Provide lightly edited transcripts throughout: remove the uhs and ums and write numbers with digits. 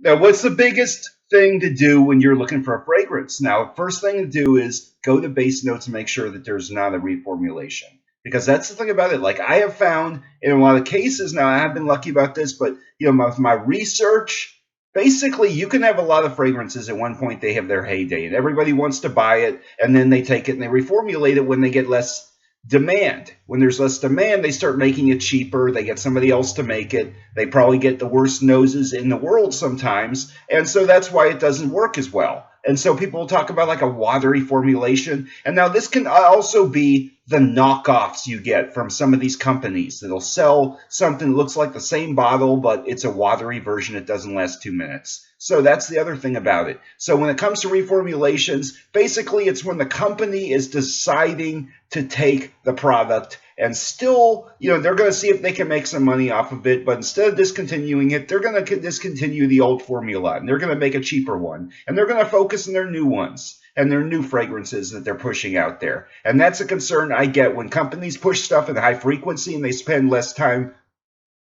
Now, what's the biggest thing to do when you're looking for a fragrance? Now, first thing to do is go to base notes and make sure that there's not a reformulation. Because that's the thing about it. Like I have found in a lot of cases now, I have been lucky about this, but with my research, basically you can have a lot of fragrances at one point they have their heyday and everybody wants to buy it, and then they take it and they reformulate it when they get less demand. When there's less demand, they start making it cheaper. They get somebody else to make it. They probably get the worst noses in the world sometimes. And so that's why it doesn't work as well. And so people talk about like a watery formulation. And now this can also be the knockoffs you get from some of these companies that'll sell something that looks like the same bottle, but it's a watery version. It doesn't last 2 minutes. So that's the other thing about it. So when it comes to reformulations, basically it's when the company is deciding to take the product and still, they're going to see if they can make some money off of it, but instead of discontinuing it, they're going to discontinue the old formula and they're going to make a cheaper one, and they're going to focus on their new ones and their new fragrances that they're pushing out there. And that's a concern I get when companies push stuff at high frequency and they spend less time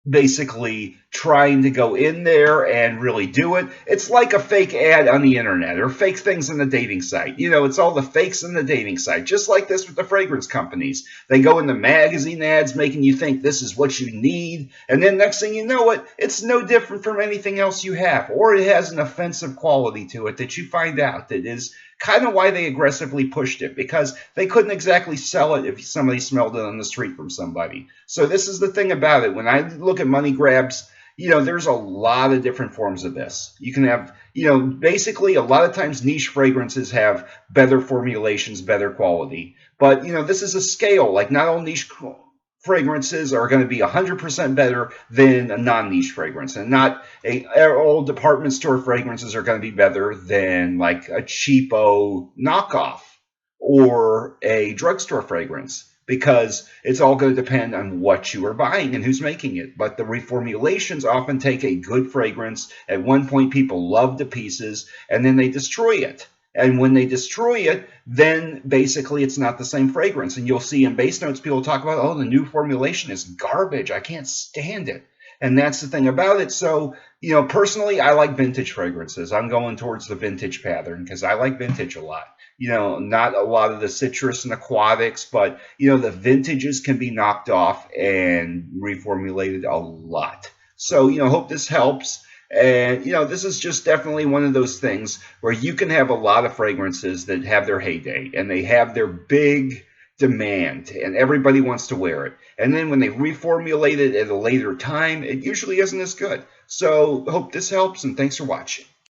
basically trying to go in there and really do it. It's like a fake ad on the internet or fake things on the dating site. It's all the fakes on the dating site, just like this with the fragrance companies. They go in the magazine ads making you think this is what you need, and then next thing you know it's no different from anything else you have, or it has an offensive quality to it that you find out that is kind of why they aggressively pushed it, because they couldn't exactly sell it if somebody smelled it on the street from somebody. So this is the thing about it. When I look at money grabs, there's a lot of different forms of this. You can have, basically a lot of times niche fragrances have better formulations, better quality. But, this is a scale. Like not all niche fragrances are going to be 100% better than a non-niche fragrance, and not all department store fragrances are going to be better than like a cheapo knockoff or a drugstore fragrance, because it's all going to depend on what you are buying and who's making it. But the reformulations often take a good fragrance. At one point, people love the pieces, and then they destroy it. And when they destroy it, then basically it's not the same fragrance. And you'll see in base notes, people talk about, oh, the new formulation is garbage. I can't stand it. And that's the thing about it. So, personally, I like vintage fragrances. I'm going towards the vintage pattern because I like vintage a lot. Not a lot of the citrus and aquatics, but, the vintages can be knocked off and reformulated a lot. So, hope this helps. And, this is just definitely one of those things where you can have a lot of fragrances that have their heyday and they have their big demand and everybody wants to wear it. And then when they reformulate it at a later time, it usually isn't as good. So hope this helps, and thanks for watching.